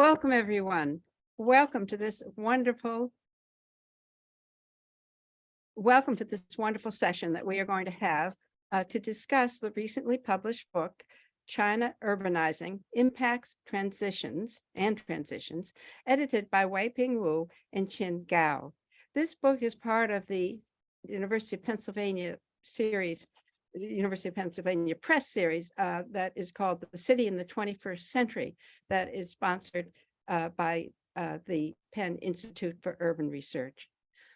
Welcome, everyone. Welcome to this wonderful session that we are going to have to discuss the recently published book, China Urbanizing, Impacts, Transitions, edited by Weiping Wu and Qin Gao. This book is part of the University of Pennsylvania series, the University of Pennsylvania Press series that is called The City in the 21st Century, that is sponsored by the Penn Institute for Urban Research.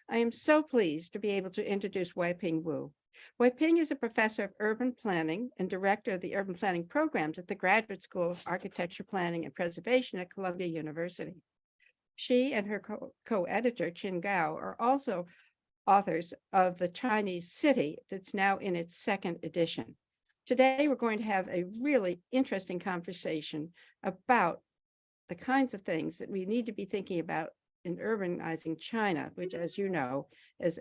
I am so pleased to be able to introduce Weiping Wu. Weiping is a professor of urban planning and director of the urban planning programs at the Graduate School of Architecture, Planning, and Preservation at Columbia University. She and her co-editor, Qin Gao, are also authors of The Chinese City, that's now in its second edition. Today, we're going to have a really interesting conversation about the kinds of things that we need to be thinking about in urbanizing China, which, as you know, has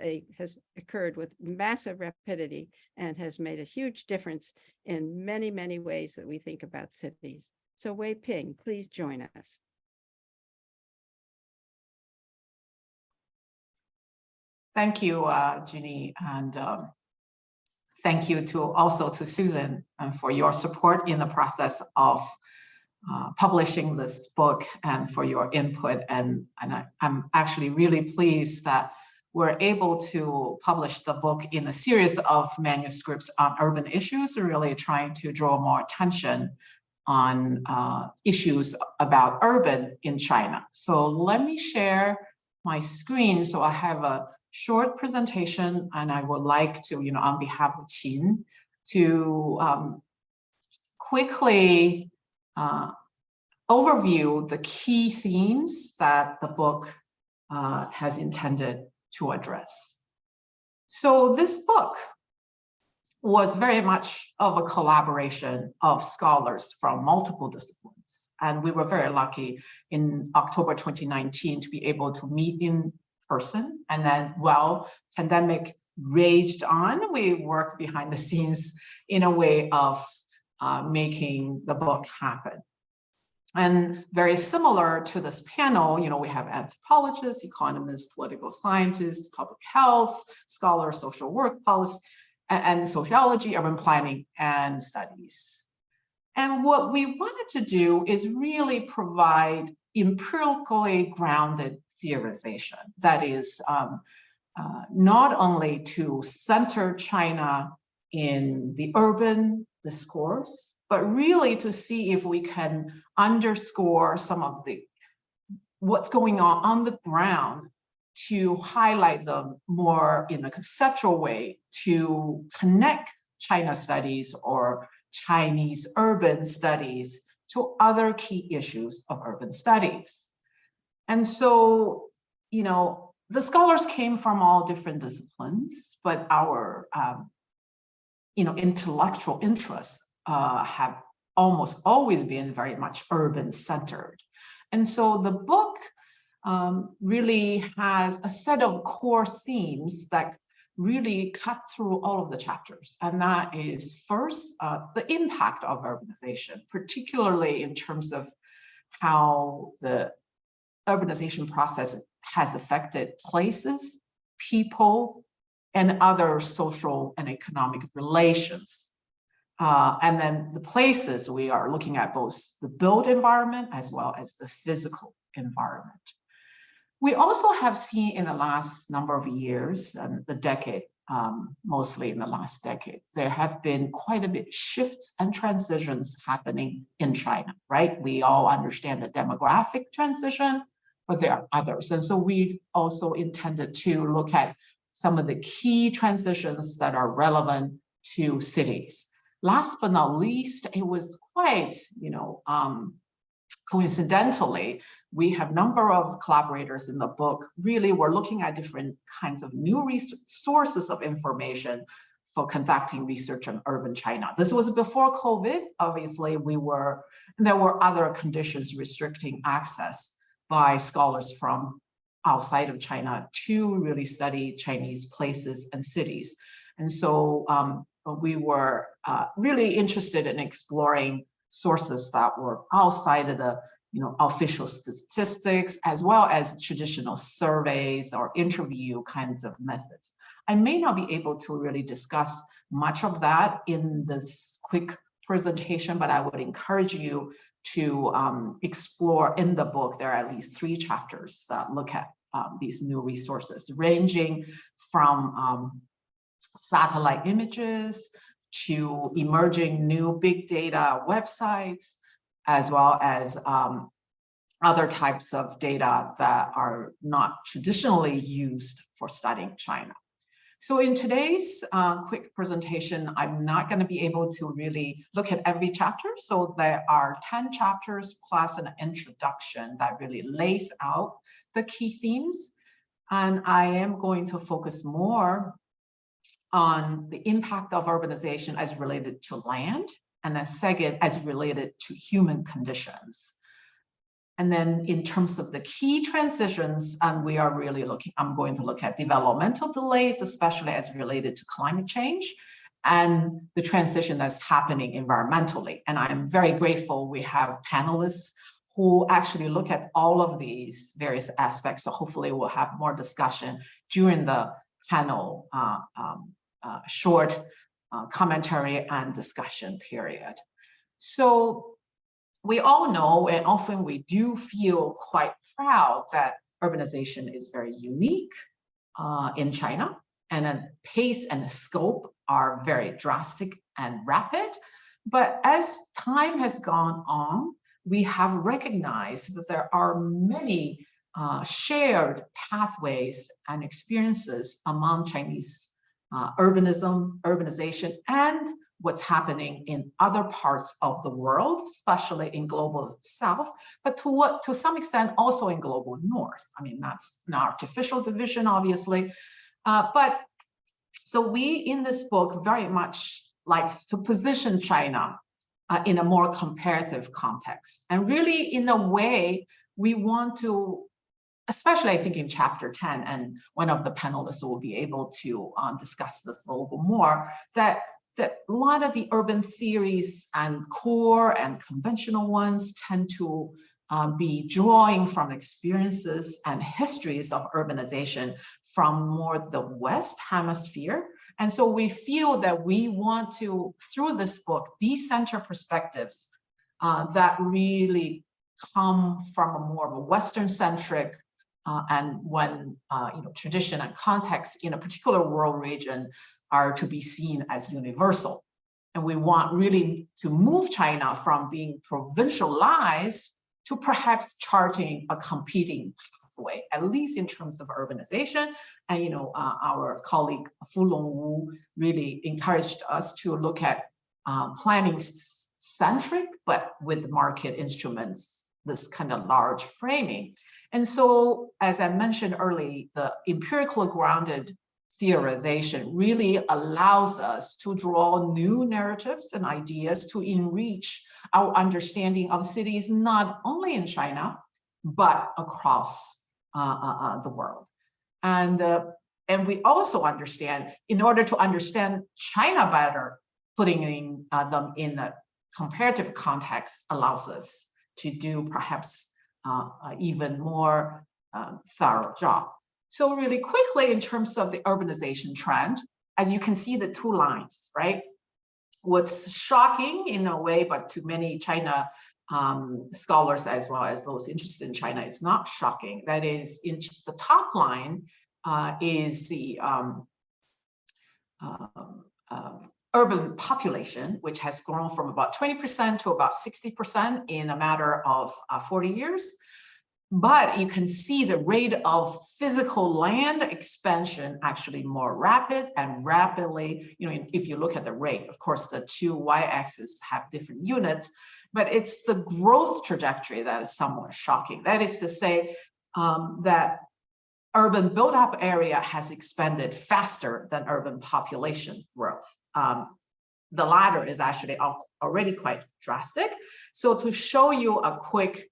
occurred with massive rapidity and has made a huge difference in many, many ways that we think about cities. So Weiping, please join us. Thank you, Ginny, and thank you also to Susan for your support in the process of publishing this book and for your input. And I'm actually really pleased that we're able to publish the book in a series of manuscripts on urban issues, really trying to draw more attention on issues about urban in China. So let me share my screen. So I have a short presentation, and I would like to, on behalf of Qin, to quickly overview the key themes that the book has intended to address. So this book was very much of a collaboration of scholars from multiple disciplines. And we were very lucky in October 2019 to be able to meet in person. And then while pandemic raged on, we worked behind the scenes in a way of making the book happen. And very similar to this panel, we have anthropologists, economists, political scientists, public health, scholars, social work policy, and sociology, urban planning, and studies. And what we wanted to do is really provide empirically grounded theorization. That is not only to center China in the urban discourse, but really to see if we can underscore some of what's going on the ground, to highlight them more in a conceptual way, to connect China studies or Chinese urban studies to other key issues of urban studies. And so, the scholars came from all different disciplines, but our, intellectual interests have almost always been very much urban centered. And so the book really has a set of core themes that really cut through all of the chapters. And that is first, the impact of urbanization, particularly in terms of how the urbanization process has affected places, people, and other social and economic relations. And then the places, we are looking at both the built environment as well as the physical environment. We also have seen in the last number of years, and the decade, mostly in the last decade, there have been quite a bit of shifts and transitions happening in China, right? We all understand the demographic transition, but there are others. And so we also intended to look at some of the key transitions that are relevant to cities. Last but not least, it was quite, coincidentally, we have a number of collaborators in the book. Really, we're looking at different kinds of new sources of information for conducting research on urban China. This was before COVID. Obviously, there were other conditions restricting access by scholars from outside of China to really study Chinese places and cities. And so we were really interested in exploring sources that were outside of the official statistics, as well as traditional surveys or interview kinds of methods. I may not be able to really discuss much of that in this quick presentation, but I would encourage you to explore in the book. There are at least 3 chapters that look at these new resources, ranging from satellite images to emerging new big data websites, as well as other types of data that are not traditionally used for studying China. So in today's quick presentation, I'm not going to be able to really look at every chapter. So there are 10 chapters plus an introduction that really lays out the key themes. And I am going to focus more on the impact of urbanization as related to land, and then second, as related to human conditions. And then in terms of the key transitions, we are really I'm going to look at developmental delays, especially as related to climate change and the transition that's happening environmentally. And I'm very grateful we have panelists who actually look at all of these various aspects. So hopefully we'll have more discussion during the panel short commentary and discussion period. So we all know, and often we do feel quite proud, that urbanization is very unique in China, and the pace and the scope are very drastic and rapid. But as time has gone on, we have recognized that there are many shared pathways and experiences among Chinese urbanization, and what's happening in other parts of the world, especially in global south, but to some extent also in global north. I mean, that's an artificial division, obviously. But so we in this book very much likes to position China in a more comparative context. And really, in a way, we want to, especially I think in chapter 10, and one of the panelists will be able to discuss this a little bit more, that a lot of the urban theories and core and conventional ones tend to be drawing from experiences and histories of urbanization from more the West Hemisphere. And so we feel that we want to, through this book, decenter perspectives that really come from a more of a Western-centric and when tradition and context in a particular world region are to be seen as universal. And we want really to move China from being provincialized to perhaps charting a competing pathway, at least in terms of urbanization. And our colleague Fu Longwu really encouraged us to look at planning centric, but with market instruments, this kind of large framing. And so, as I mentioned earlier, the empirical grounded theorization really allows us to draw new narratives and ideas to enrich our understanding of cities, not only in China, but across the world. And we also understand, in order to understand China better, putting them in a comparative context allows us to do perhaps even more thorough job. So really quickly, in terms of the urbanization trend, as you can see the 2 lines, right? What's shocking in a way, but to many China scholars as well as those interested in China, it's not shocking. That is, in the top line is the urban population, which has grown from about 20% to about 60% in a matter of 40 years. But you can see the rate of physical land expansion actually more rapid and rapidly, if you look at the rate, of course, the 2 y-axes have different units, but it's the growth trajectory that is somewhat shocking. That is to say that urban built-up area has expanded faster than urban population growth. The latter is actually already quite drastic. So to show you a quick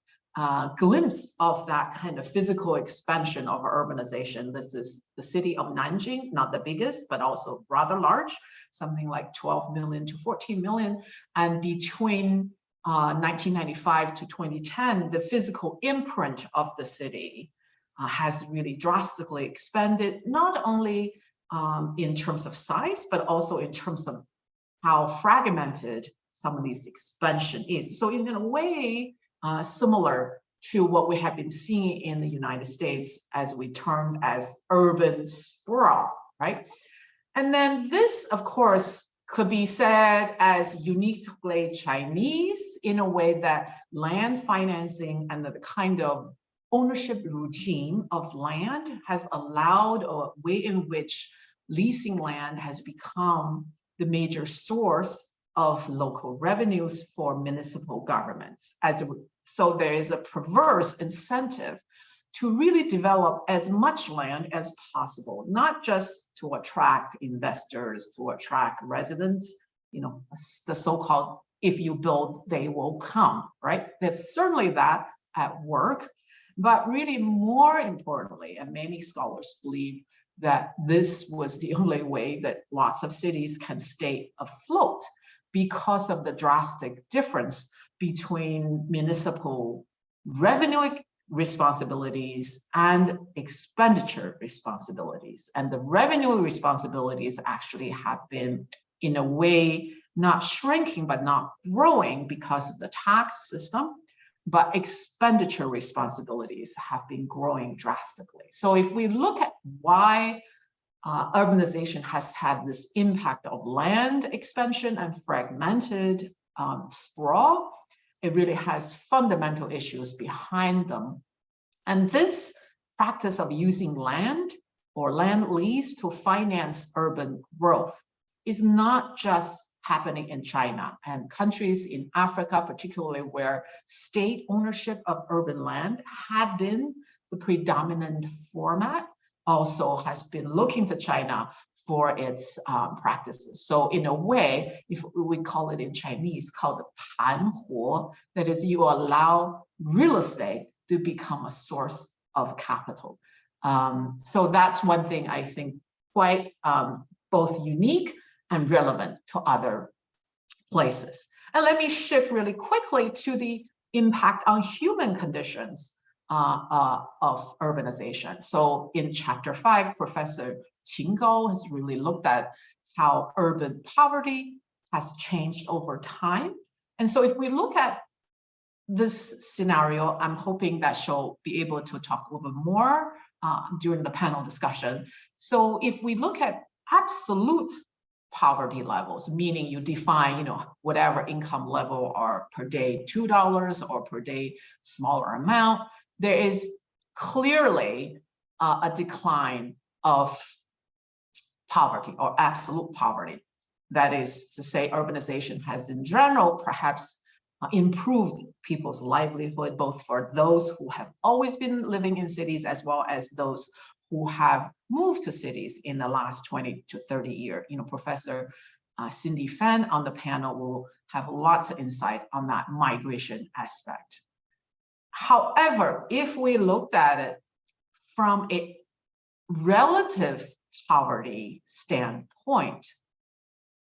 glimpse of that kind of physical expansion of urbanization, this is the city of Nanjing, not the biggest, but also rather large, something like 12 million to 14 million. And between 1995 to 2010, the physical imprint of the city has really drastically expanded, not only in terms of size, but also in terms of how fragmented some of these expansion is. So in a way, similar to what we have been seeing in the United States, as we termed as urban sprawl, right? And then this, of course, could be said as uniquely Chinese in a way that land financing and the kind of ownership regime of land has allowed a way in which leasing land has become the major source of local revenues for municipal governments. So there is a perverse incentive to really develop as much land as possible, not just to attract investors, to attract residents, the so-called, if you build, they will come, right? There's certainly that at work, but really more importantly, and many scholars believe that this was the only way that lots of cities can stay afloat because of the drastic difference between municipal revenue responsibilities and expenditure responsibilities. And the revenue responsibilities actually have been, in a way, not shrinking, but not growing because of the tax system, but expenditure responsibilities have been growing drastically. So if we look at why urbanization has had this impact of land expansion and fragmented sprawl, it really has fundamental issues behind them. And this practice of using land or land lease to finance urban growth is not just happening in China, and countries in Africa, particularly where state ownership of urban land had been the predominant format, also has been looking to China for its practices. So in a way, if we call it in Chinese, called the panhuo, that is, you allow real estate to become a source of capital. So that's one thing I think quite both unique and relevant to other places. And let me shift really quickly to the impact on human conditions of urbanization. So in chapter 5, Professor Qin Gao has really looked at how urban poverty has changed over time. And so if we look at this scenario, I'm hoping that she'll be able to talk a little bit more during the panel discussion. So if we look at absolute poverty levels, meaning you define, whatever income level or per day $2 or per day smaller amount, there is clearly a decline of poverty or absolute poverty. That is to say, urbanization has in general perhaps improved people's livelihood, both for those who have always been living in cities as well as those who have moved to cities in the last 20 to 30 years. Professor Cindy Fan on the panel will have lots of insight on that migration aspect. However, if we looked at it from a relative poverty standpoint,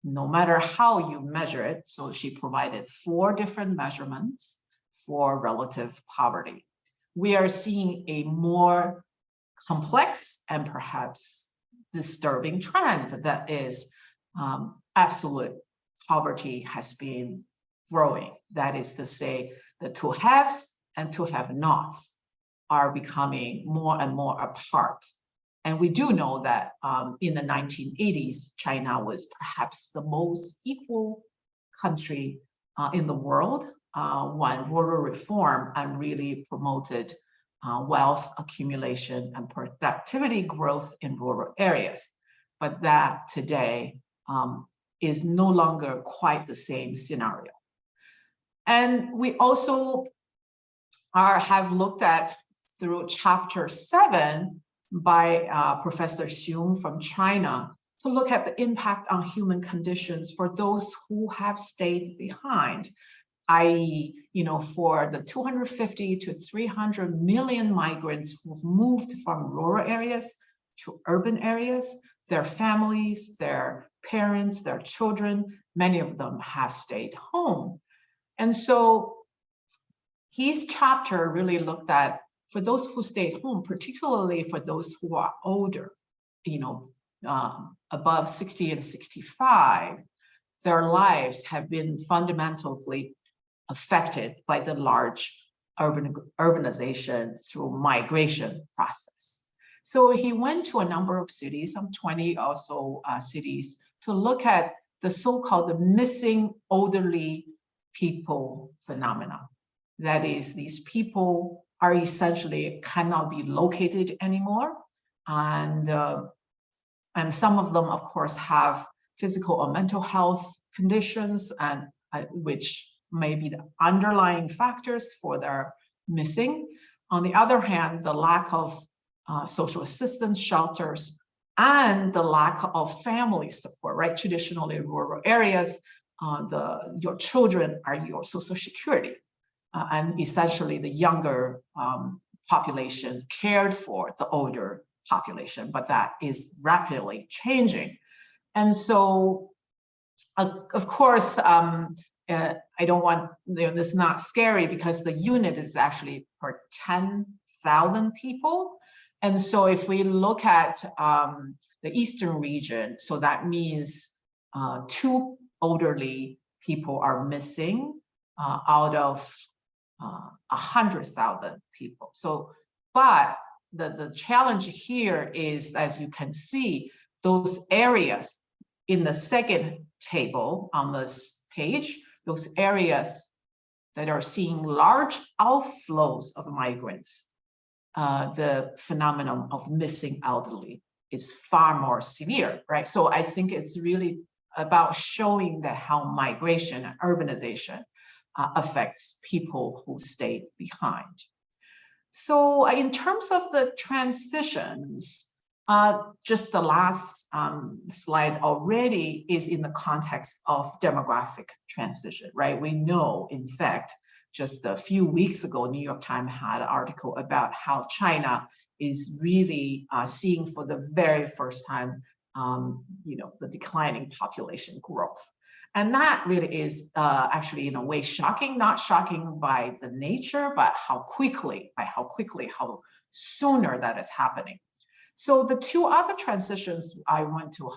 no matter how you measure it, so she provided 4 different measurements for relative poverty, we are seeing a more complex and perhaps disturbing trend that is absolute poverty has been growing. That is to say, the to haves and to have nots are becoming more and more apart. And we do know that in the 1980s, China was perhaps the most equal country in the world when rural reform and really promoted wealth accumulation and productivity growth in rural areas. But that today is no longer quite the same scenario. And we also have looked at through chapter 7 by Professor Xiong from China to look at the impact on human conditions for those who have stayed behind, i.e., for the 250 to 300 million migrants who've moved from rural areas to urban areas, their families, their parents, their children, many of them have stayed home. And so his chapter really looked at, for those who stay at home, particularly for those who are older, above 60 and 65, their lives have been fundamentally affected by the large urbanization through migration process. So he went to a number of cities, some 20 or so cities, to look at the so-called the missing elderly people phenomena. That is, these people are essentially cannot be located anymore. And some of them, of course, have physical or mental health conditions, and which may be the underlying factors for their missing. On the other hand, the lack of social assistance shelters and the lack of family support, right? Traditionally, in rural areas, your children are your social security, and essentially the younger population cared for the older population, but that is rapidly changing. And so, of course, I don't want, this is not scary because the unit is actually for 10,000 people. And so if we look at the Eastern region, so that means 2 elderly people are missing out of 100,000 people. So, but the challenge here is, as you can see, those areas in the second table on this page, those areas that are seeing large outflows of migrants, the phenomenon of missing elderly is far more severe, right? So I think it's really about showing that how migration and urbanization affects people who stayed behind. So in terms of the transitions, just the last slide already is in the context of demographic transition, right? We know, in fact, just a few weeks ago, New York Times had an article about how China is really seeing for the very first time, the declining population growth. And that really is actually in a way shocking, not shocking by the nature, but how sooner that is happening. So the 2 other transitions I want to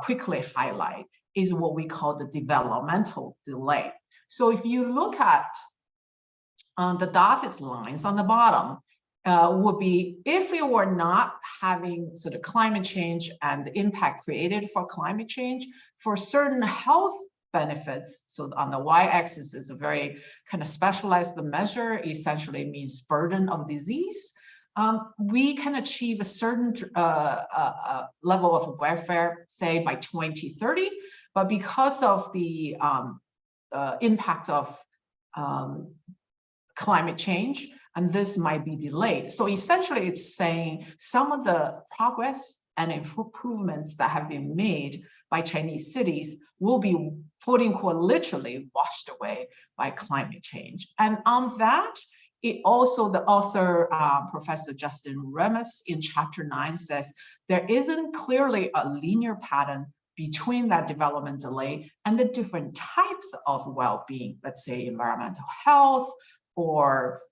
quickly highlight is what we call the developmental delay. So if you look at the dotted lines on the bottom, would be if we were not having sort of climate change and the impact created for climate change for certain health benefits. So on the y-axis is a very kind of specialized measure, essentially means burden of disease. We can achieve a certain level of welfare, say by 2030, but because of the impacts of climate change, and this might be delayed. So essentially it's saying some of the progress and improvements that have been made by Chinese cities will be, quote unquote, literally washed away by climate change. And on that, it also, the author, Professor Justin Remus in chapter 9 says, there isn't clearly a linear pattern between that development delay and the different types of well-being, let's say environmental health or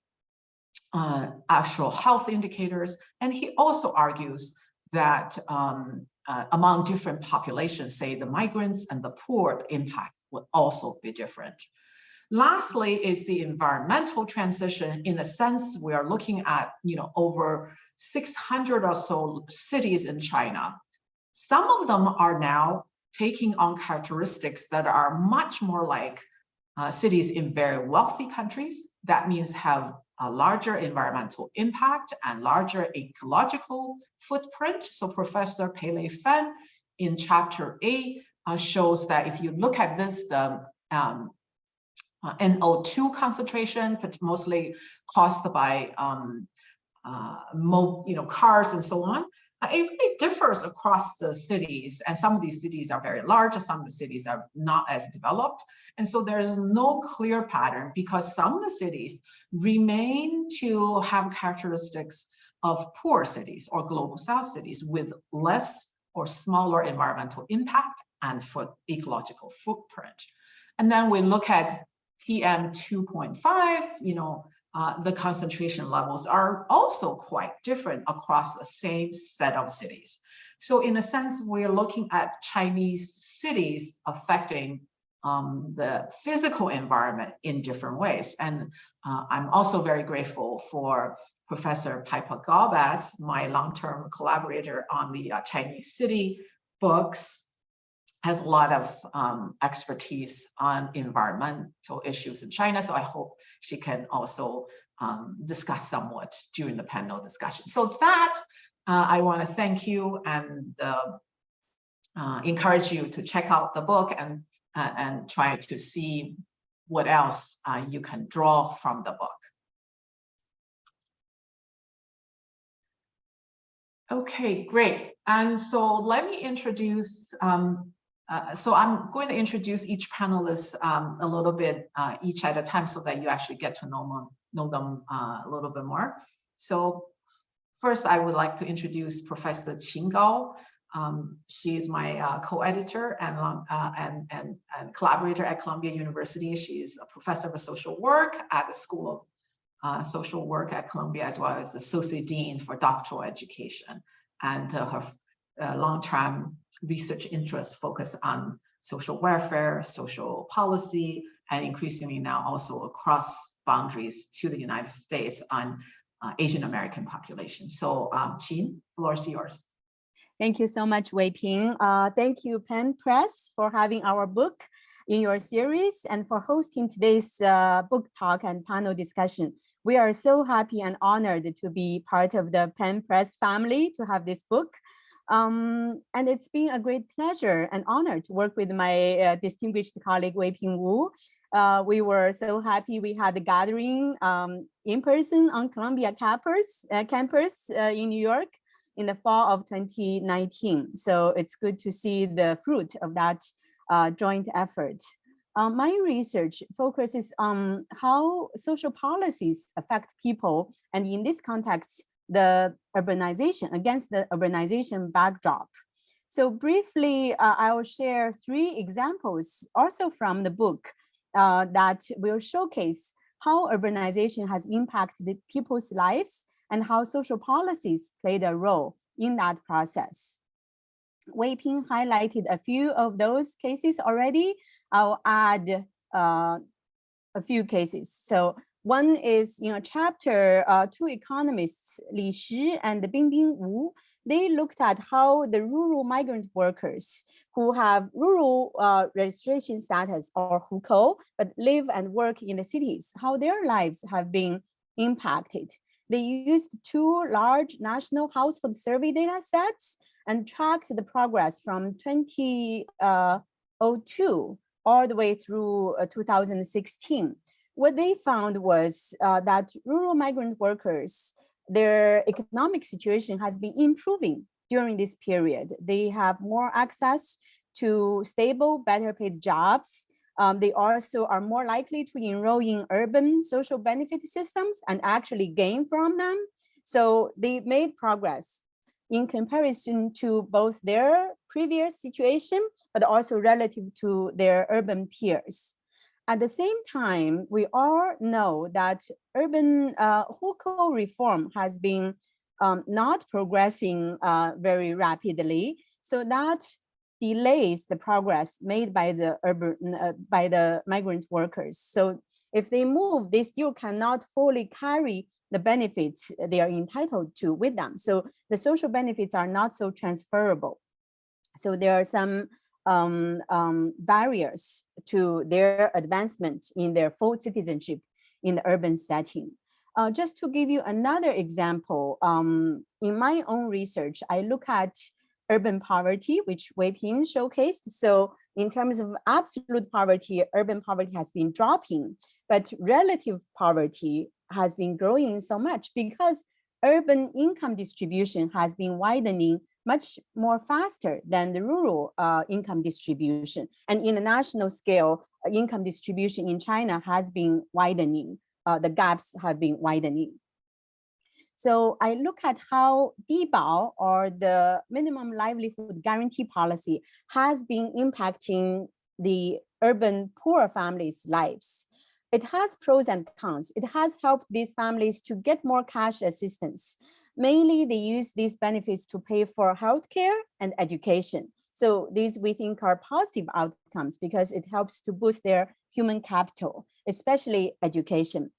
actual health indicators. And he also argues that among different populations, say the migrants and the poor, the impact would also be different. Lastly is the environmental transition. In a sense, we are looking at over 600 or so cities in China. Some of them are now taking on characteristics that are much more like cities in very wealthy countries. That means have a larger environmental impact and larger ecological footprint. So Professor Pei Fan in chapter 8 shows that if you look at this, the NO2 concentration, but mostly caused by cars and so on, it really differs across the cities. And some of these cities are very large, and some of the cities are not as developed. And so there is no clear pattern because some of the cities remain to have characteristics of poor cities or global south cities with less or smaller environmental impact and for ecological footprint. And then we look at PM 2.5, the concentration levels are also quite different across the same set of cities. So in a sense, we're looking at Chinese cities affecting the physical environment in different ways. And I'm also very grateful for Professor Piper Galbas, my long-term collaborator on the Chinese city books, has a lot of expertise on environmental issues in China. So I hope she can also discuss somewhat during the panel discussion. So that I want to thank you and encourage you to check out the book and try to see what else you can draw from the book. Okay, great. And so let me introduce, so I'm going to introduce each panelist a little bit each at a time so that you actually get to know them a little bit more. So first, I would like to introduce Professor Qin Gao. She is my co-editor and collaborator at Columbia University. She is a professor of social work at the School of Social Work at Columbia, as well as the Associate Dean for Doctoral Education. And her long-term research interests focus on social welfare, social policy, and increasingly now also across boundaries to the United States on Asian American population. So Qin, floor is yours. Thank you so much, Weiping. Thank you, PennPress, for having our book in your series and for hosting today's book talk and panel discussion. We are so happy and honored to be part of the PennPress family to have this book. And it's been a great pleasure and honor to work with my distinguished colleague, Weiping Wu. We were so happy we had a gathering in person on Columbia campus in New York in the fall of 2019. So it's good to see the fruit of that joint effort. My research focuses on how social policies affect people, and in this context, the urbanization, against the urbanization backdrop. So briefly, I will share 3 examples also from the book that will showcase how urbanization has impacted people's lives and how social policies played a role in that process. Weiping highlighted a few of those cases already. I'll add a few cases. So one is, chapter 2 economists, Li Shi and Bingbing Wu, they looked at how the rural migrant workers who have rural registration status or hukou, but live and work in the cities, how their lives have been impacted. They used 2 large national household survey data sets and tracked the progress from 2002 all the way through 2016. What they found was that rural migrant workers, their economic situation has been improving during this period. They have more access to stable, better paid jobs. They also are more likely to enroll in urban social benefit systems and actually gain from them. So they made progress in comparison to both their previous situation, but also relative to their urban peers. At the same time, we all know that urban hukou reform has been not progressing very rapidly. So that delays the progress made by the migrant workers. So if they move, they still cannot fully carry the benefits they are entitled to with them. So the social benefits are not so transferable. So there are some barriers to their advancement in their full citizenship in the urban setting. Just to give you another example, in my own research, I look at urban poverty, which Weiping showcased. So in terms of absolute poverty, urban poverty has been dropping, but relative poverty has been growing so much because urban income distribution has been widening much more faster than the rural income distribution. And in a national scale, income distribution in China has been widening. The gaps have been widening. So I look at how Dibao, or the minimum livelihood guarantee policy, has been impacting the urban poor families' lives. it has pros and cons. It has helped these families to get more cash assistance. Mainly, they use these benefits to pay for healthcare and education. So these we think are positive outcomes because it helps to boost their human capital, especially education.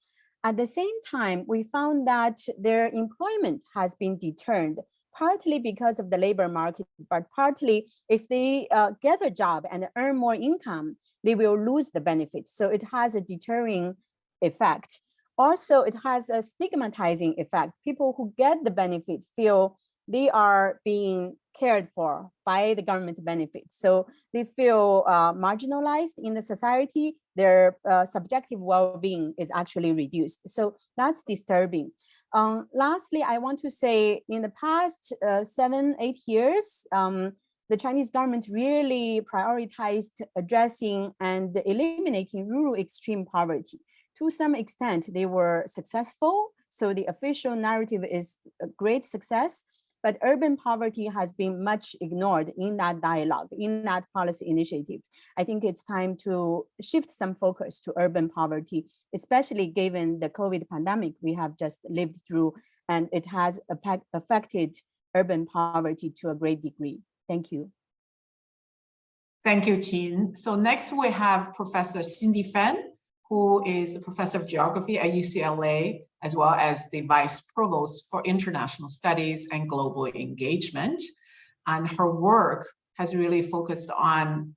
At the same time, we found that their employment has been deterred, partly because of the labor market, but partly if they get a job and earn more income, they will lose the benefits. So it has a deterring effect. Also, it has a stigmatizing effect. People who get the benefit feel they are being cared for by the government benefits. So they feel marginalized in the society. Their subjective well-being is actually reduced. So that's disturbing. Lastly, I want to say in the past 7-8 years, the Chinese government really prioritized addressing and eliminating rural extreme poverty. To some extent, they were successful. So the official narrative is a great success, but urban poverty has been much ignored in that dialogue, in that policy initiative. I think it's time to shift some focus to urban poverty, especially given the COVID pandemic we have just lived through, and it has affected urban poverty to a great degree. Thank you. Thank you, Qin. So next we have Professor Cindy Fan, who is a professor of geography at UCLA, as well as the vice provost for international studies and global engagement. And her work has really focused on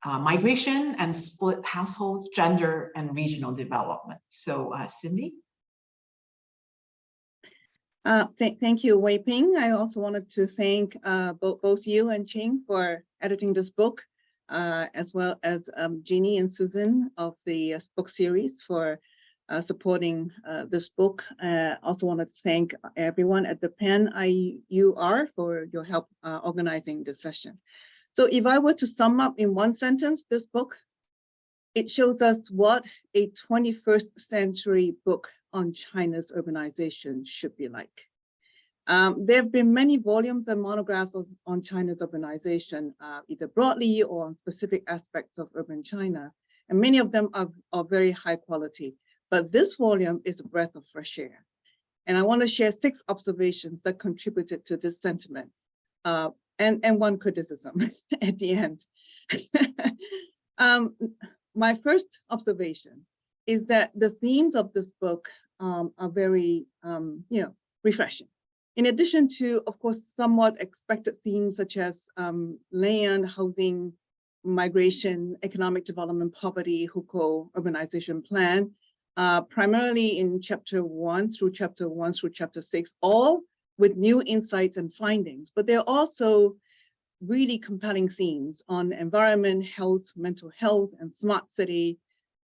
migration and split households, gender, and regional development. So Cindy? Thank you, Weiping. I also wanted to thank both you and Qing for editing this book, as well as Jeannie and Susan of the book series for supporting this book. Also wanted to thank everyone at the Penn IUR for your help organizing this session. So if I were to sum up in one sentence, this book, it shows us what a 21st century book on China's urbanization should be like. There have been many volumes and monographs on China's urbanization, either broadly or on specific aspects of urban China, and many of them are very high quality. But this volume is a breath of fresh air. And I want to share 6 observations that contributed to this sentiment, and one criticism at the end. My first observation is that the themes of this book are very, refreshing. In addition to, of course, somewhat expected themes such as land, housing, migration, economic development, poverty, hukou, urbanization plan, primarily in chapter 1 through chapter 6, all with new insights and findings, but they're also really compelling themes on environment, health, mental health, and smart city.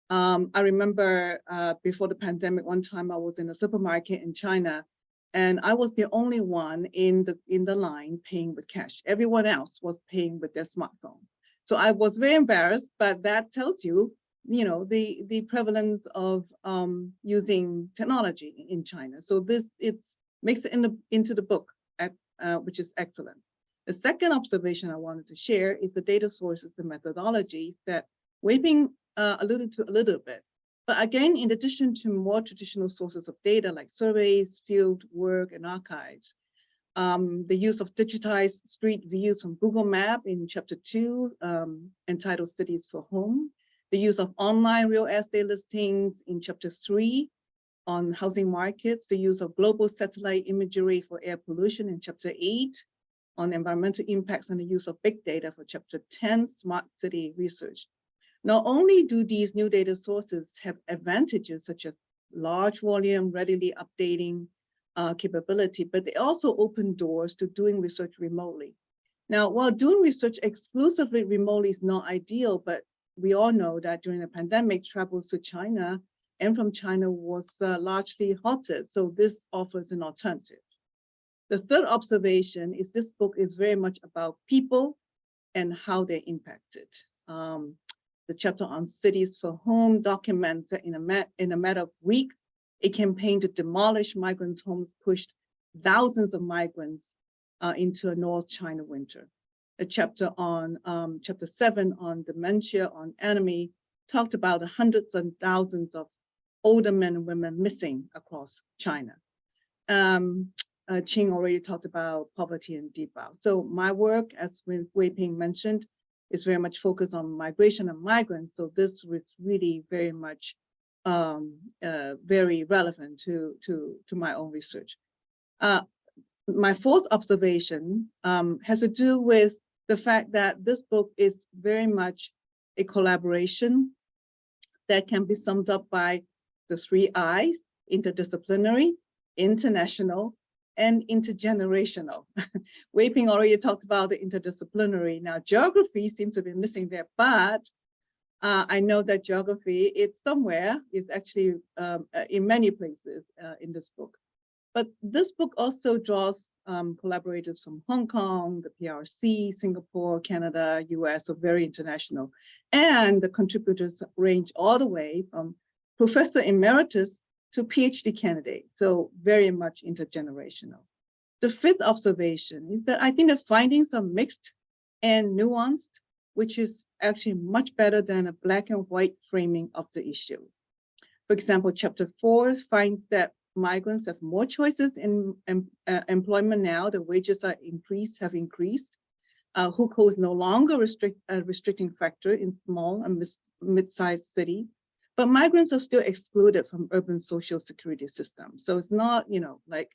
I remember before the pandemic, one time I was in a supermarket in China, and I was the only one in the line paying with cash. Everyone else was paying with their smartphone. So I was very embarrassed, but that tells you, the prevalence of using technology in China. So it makes it into the book, which is excellent. The second observation I wanted to share is the data sources, the methodologies that Weiping alluded to a little bit. But again, in addition to more traditional sources of data like surveys, field work, and archives, the use of digitized street views from Google Map in chapter 2, entitled Cities for Home, the use of online real estate listings in chapter 3 on housing markets, the use of global satellite imagery for air pollution in chapter 8, on environmental impacts and the use of big data for chapter 10, smart city research. Not only do these new data sources have advantages such as large volume, readily updating capability, but they also open doors to doing research remotely. Now, while doing research exclusively remotely is not ideal, but we all know that during the pandemic, travels to China and from China was largely halted. So this offers an alternative. The third observation is this book is very much about people and how they're impacted. The chapter on Cities for Home documents that in a matter of weeks, a campaign to demolish migrants' homes pushed thousands of migrants into a North China winter. The chapter 7 on dementia, on enemy, talked about the hundreds and thousands of older men and women missing across China. Qing already talked about poverty and devout. So my work, as Weiping mentioned, is very much focused on migration and migrants. So this was really very much very relevant to my own research. My fourth observation has to do with the fact that this book is very much a collaboration that can be summed up by the 3 I's: interdisciplinary, international, and intergenerational. Weiping already talked about the interdisciplinary. Now, geography seems to be missing there, but I know that geography, it's somewhere, it's actually in many places in this book. But this book also draws collaborators from Hong Kong, the PRC, Singapore, Canada, US, so very international. And the contributors range all the way from Professor Emeritus to PhD candidate, so very much intergenerational. The fifth observation is that I think the findings are mixed and nuanced, which is actually much better than a black and white framing of the issue. For example, chapter 4 finds that migrants have more choices in employment now. The wages have increased. Hukou is no longer a restricting factor in small and mid-sized cities, but migrants are still excluded from urban social security systems. So it's not, like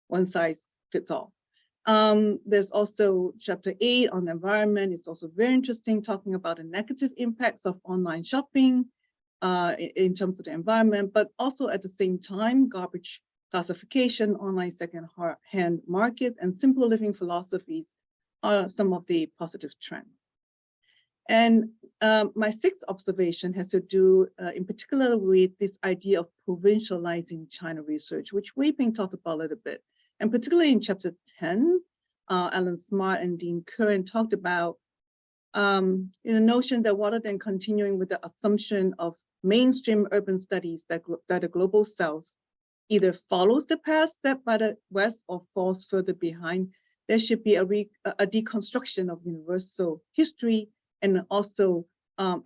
one size fits all. There's also chapter 8 on the environment. It's also very interesting, talking about the negative impacts of online shopping in terms of the environment, but also at the same time, garbage classification, online second-hand market, and simple living philosophies are some of the positive trends. And my sixth observation has to do in particular with this idea of provincializing China research, which Weiping talked about a little bit. And particularly in chapter 10, Alan Smart and Dean Curran talked about the notion that rather than continuing with the assumption of mainstream urban studies that the global south either follows the path set by the West or falls further behind, there should be a deconstruction of universal history, and also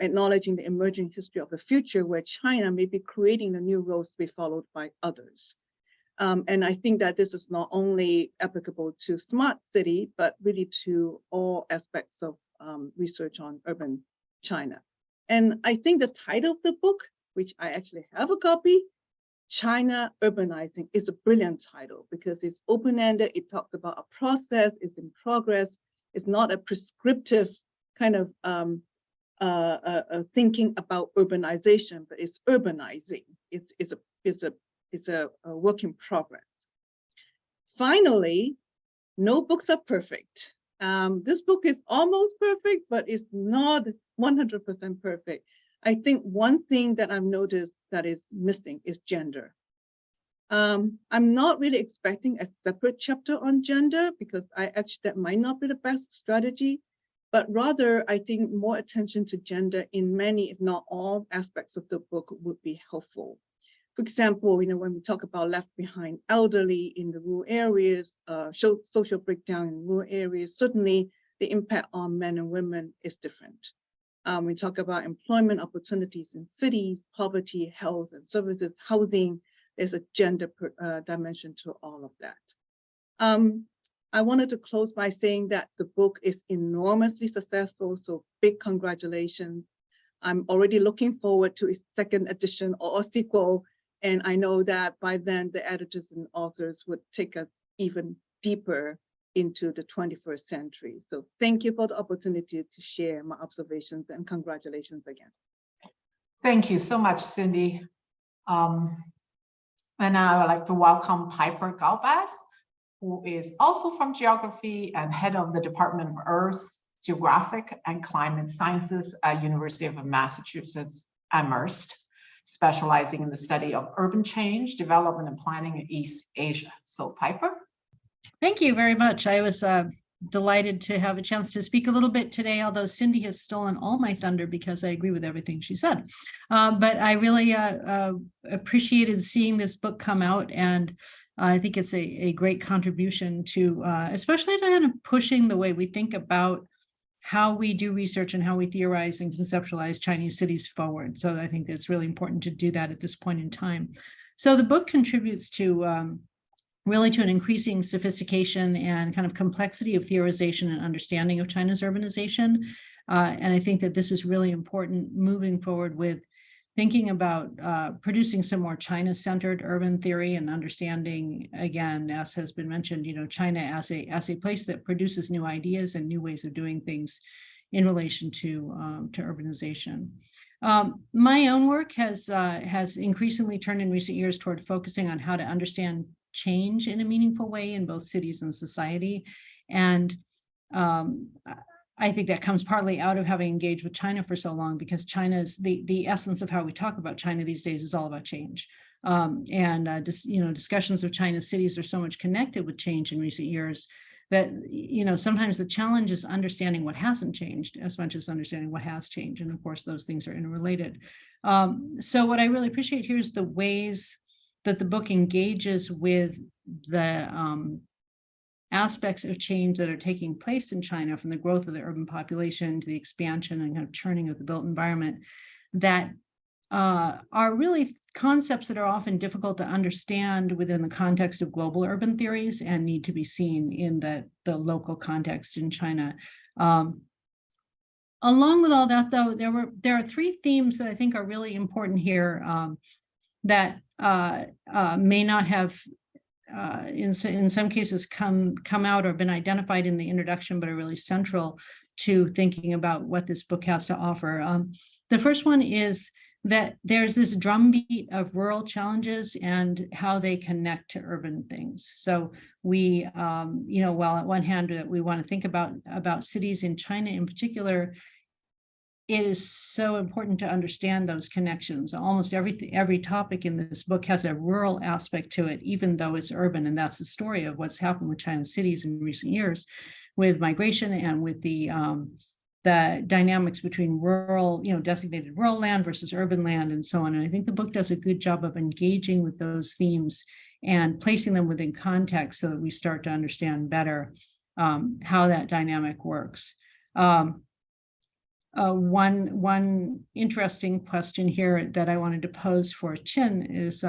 acknowledging the emerging history of the future, where China may be creating the new roads to be followed by others. And I think that this is not only applicable to smart city, but really to all aspects of research on urban China. And I think the title of the book, which I actually have a copy, China Urbanizing, is a brilliant title because it's open-ended. It talks about a process, it's in progress. It's not a prescriptive kind of thinking about urbanization, but it's urbanizing. It's a work in progress. Finally, no books are perfect. This book is almost perfect, but it's not 100% perfect. I think one thing that I've noticed that is missing is gender. I'm not really expecting a separate chapter on gender because that might not be the best strategy, but rather I think more attention to gender in many, if not all, aspects of the book would be helpful. For example, when we talk about left behind elderly in the rural areas, social breakdown in rural areas, certainly the impact on men and women is different. We talk about employment opportunities in cities, poverty, health and services, housing. There's a gender dimension to all of that. I wanted to close by saying that the book is enormously successful, so big congratulations. I'm already looking forward to its second edition or a sequel. And I know that by then the editors and authors would take us even deeper into the 21st century. So thank you for the opportunity to share my observations, and congratulations again. Thank you so much, Cindy. And I would like to welcome Piper Galbas, who is also from geography and head of the Department of Earth, Geographic and Climate Sciences at University of Massachusetts Amherst, specializing in the study of urban change, development, and planning in East Asia. So Piper. Thank you very much. I was delighted to have a chance to speak a little bit today, although Cindy has stolen all my thunder because I agree with everything she said. But I really appreciated seeing this book come out, and I think it's a great contribution to, especially to kind of pushing the way we think about how we do research and how we theorize and conceptualize Chinese cities forward. So I think it's really important to do that at this point in time. So the book contributes to really to an increasing sophistication and kind of complexity of theorization and understanding of China's urbanization. And I think that this is really important moving forward with thinking about producing some more China-centered urban theory and understanding, again, as has been mentioned, China as a place that produces new ideas and new ways of doing things in relation to urbanization. My own work has increasingly turned in recent years toward focusing on how to understand change in a meaningful way in both cities and society. And I think that comes partly out of having engaged with China for so long, because China's the essence of how we talk about China these days is all about change. Discussions of China's cities are so much connected with change in recent years that, sometimes the challenge is understanding what hasn't changed as much as understanding what has changed. And of course, those things are interrelated. So what I really appreciate here is the ways that the book engages with the aspects of change that are taking place in China, from the growth of the urban population to the expansion and kind of churning of the built environment, that are really concepts that are often difficult to understand within the context of global urban theories and need to be seen in the local context in China. Along with all that, though, there are three themes that I think are really important here that may not have in some cases come out or been identified in the introduction, but are really central to thinking about what this book has to offer. The first one is that there's this drumbeat of rural challenges and how they connect to urban things. So we, while at one hand that we want to think about cities in China in particular, it is so important to understand those connections. Almost every topic in this book has a rural aspect to it, even though it's urban. And that's the story of what's happened with China's cities in recent years, with migration and with the dynamics between rural, designated rural land versus urban land and so on. And I think the book does a good job of engaging with those themes and placing them within context so that we start to understand better how that dynamic works. One interesting question here that I wanted to pose for Chin is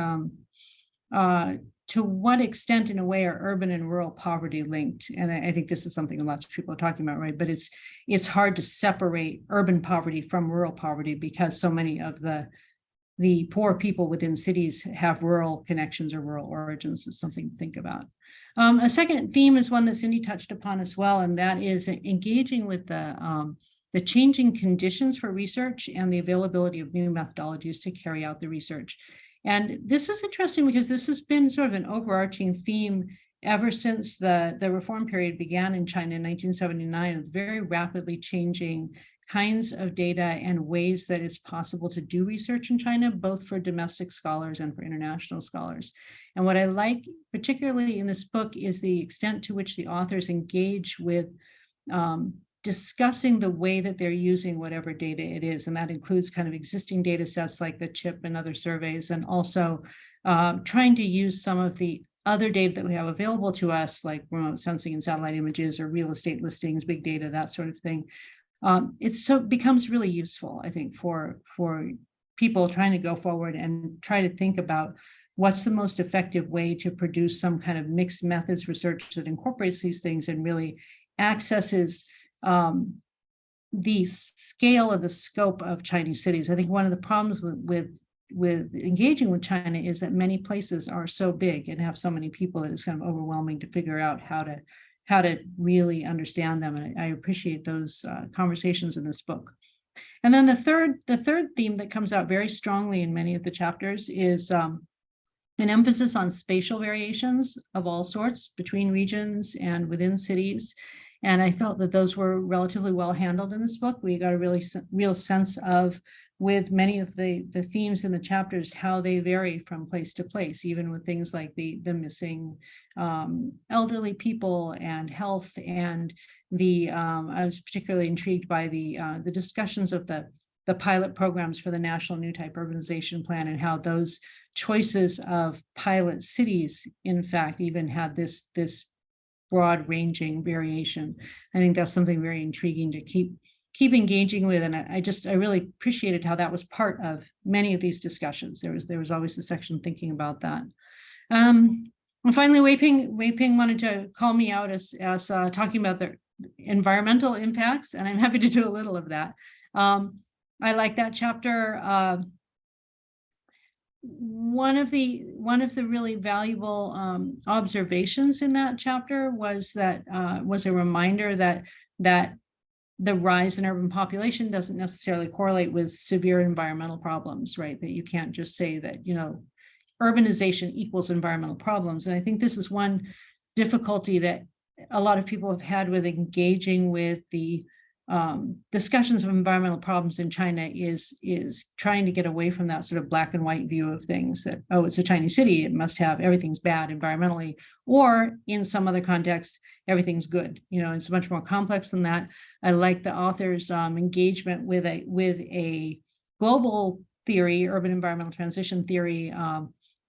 to what extent, in a way, are urban and rural poverty linked? And I think this is something lots of people are talking about, right? But it's hard to separate urban poverty from rural poverty, because so many of the poor people within cities have rural connections or rural origins. Is something to think about. A second theme is one that Cindy touched upon as well, and that is engaging with the changing conditions for research and the availability of new methodologies to carry out the research. And this is interesting because this has been sort of an overarching theme ever since the reform period began in China in 1979, of very rapidly changing kinds of data and ways that it's possible to do research in China, both for domestic scholars and for international scholars. And what I like particularly in this book is the extent to which the authors engage with discussing the way that they're using whatever data it is. And that includes kind of existing data sets like the CHIP and other surveys, and also trying to use some of the other data that we have available to us, like remote sensing and satellite images or real estate listings, big data, that sort of thing. It becomes really useful, I think, for people trying to go forward and try to think about what's the most effective way to produce some kind of mixed methods research that incorporates these things and really accesses the scale of the scope of Chinese cities. I think one of the problems with engaging with China is that many places are so big and have so many people that it's kind of overwhelming to figure out how to really understand them. And I appreciate those conversations in this book. And then the third theme that comes out very strongly in many of the chapters is an emphasis on spatial variations of all sorts between regions and within cities. And I felt that those were relatively well handled in this book. We got a real sense of, with many of the themes in the chapters, how they vary from place to place, even with things like the missing elderly people and health. And I was particularly intrigued by the discussions of the pilot programs for the National New Type Urbanization Plan, and how those choices of pilot cities, in fact, even had this broad ranging variation. I think that's something very intriguing to keep engaging with. And I really appreciated how that was part of many of these discussions. There was always a section thinking about that. And finally, Weiping wanted to call me out as talking about the environmental impacts, and I'm happy to do a little of that. I like that chapter. One of the really valuable observations in that chapter was a reminder that the rise in urban population doesn't necessarily correlate with severe environmental problems, right? That you can't just say that, urbanization equals environmental problems. And I think this is one difficulty that a lot of people have had with engaging with the discussions of environmental problems in China is trying to get away from that sort of black and white view of things that, oh, it's a Chinese city, it must have, everything's bad environmentally, or in some other context, everything's good. It's much more complex than that. I like the author's engagement with a global theory, urban environmental transition theory,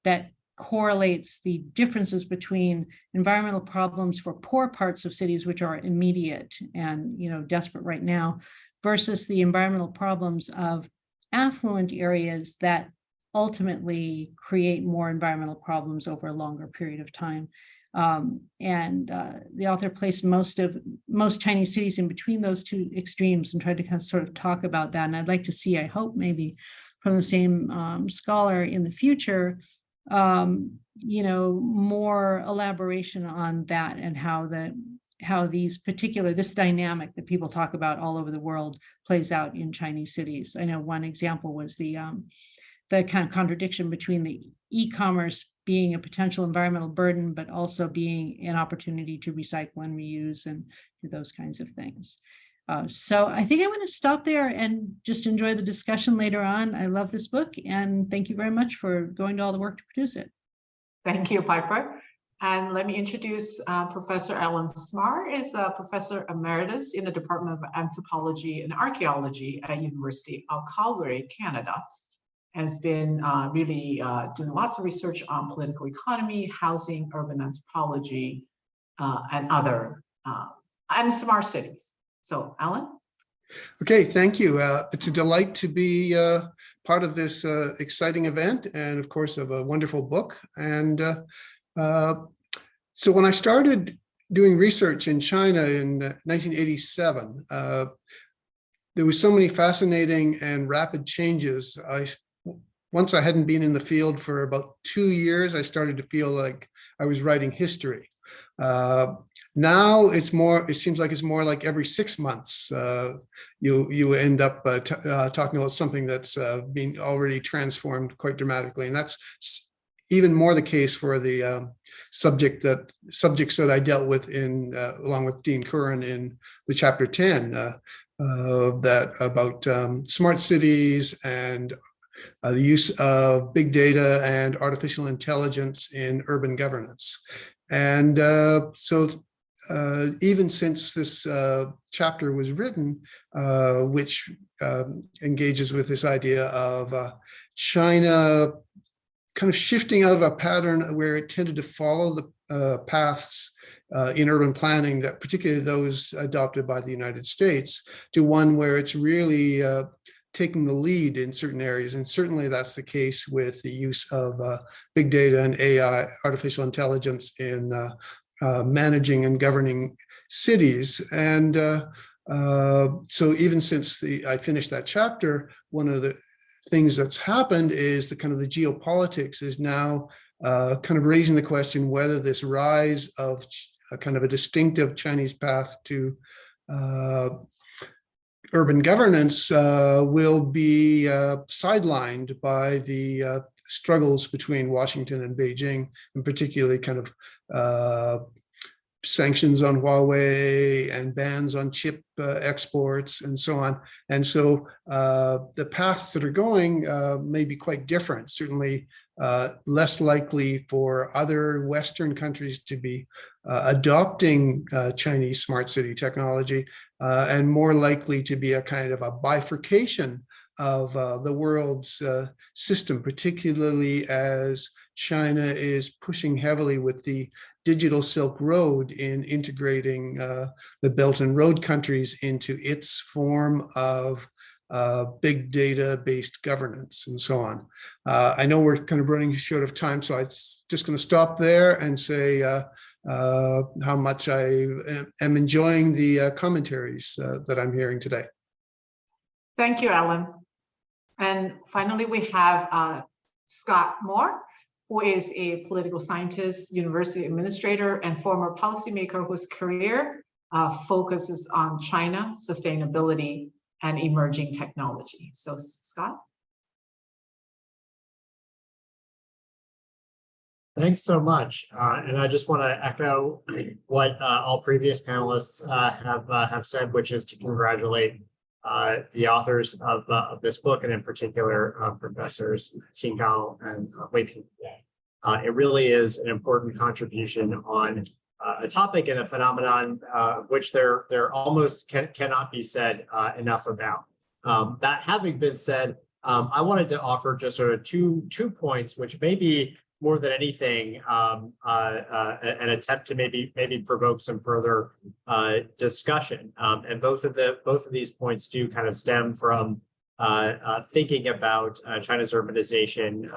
that correlates the differences between environmental problems for poor parts of cities, which are immediate and desperate right now, versus the environmental problems of affluent areas that ultimately create more environmental problems over a longer period of time. The author placed most Chinese cities in between those two extremes and tried to kind of sort of talk about that. And I'd like to see, I hope maybe from the same scholar in the future, more elaboration on that and how this dynamic that people talk about all over the world plays out in Chinese cities. I know one example was the kind of contradiction between the e-commerce being a potential environmental burden, but also being an opportunity to recycle and reuse and do those kinds of things. So I think I'm going to stop there and just enjoy the discussion later on. I love this book, and thank you very much for going to all the work to produce it. Thank you, Piper. And let me introduce Professor Ellen Smar, is a professor emeritus in the Department of Anthropology and Archaeology at University of Calgary, Canada. Has been really doing lots of research on political economy, housing, urban anthropology, and other, and smart cities. So, Alan? Okay, thank you. It's a delight to be part of this exciting event and, of course, of a wonderful book. And so when I started doing research in China in 1987, there was so many fascinating and rapid changes. Once I hadn't been in the field for about 2 years, I started to feel like I was writing history. Now it seems like it's more like every 6 months you end up talking about something that's been already transformed quite dramatically, and that's even more the case for the subjects that I dealt with in along with Dean Curran in the chapter 10 that about smart cities and the use of big data and artificial intelligence in urban governance. And so even since this chapter was written, which engages with this idea of China kind of shifting out of a pattern where it tended to follow the paths in urban planning, that particularly those adopted by the United States, to one where it's really taking the lead in certain areas. And certainly that's the case with the use of big data and AI, artificial intelligence, in managing and governing cities. And so even since I finished that chapter, one of the things that's happened is the kind of the geopolitics is now kind of raising the question whether this rise of a kind of a distinctive Chinese path to urban governance will be sidelined by the struggles between Washington and Beijing, and particularly kind of sanctions on Huawei and bans on chip exports and so on. And so the paths that are going may be quite different, certainly less likely for other Western countries to be adopting Chinese smart city technology, and more likely to be a kind of a bifurcation of the world's system, particularly as China is pushing heavily with the digital Silk Road in integrating the Belt and Road countries into its form of big data based governance and so on. I know we're kind of running short of time, so I'm just going to stop there and say how much I am enjoying the commentaries that I'm hearing today. Thank you, Alan. And finally, we have Scott Moore, who is a political scientist, university administrator, and former policymaker whose career focuses on China, sustainability, and emerging technology. So, Scott? Thanks so much. And I just want to echo what all previous panelists have said, which is to congratulate the authors of this book, and in particular, Professors Qingao and Weiping. It really is an important contribution on a topic and a phenomenon which there almost cannot be said enough about. That having been said, I wanted to offer just sort of two points, which may be more than anything an attempt to maybe provoke some further discussion. And both of these points do kind of stem from thinking about China's urbanization,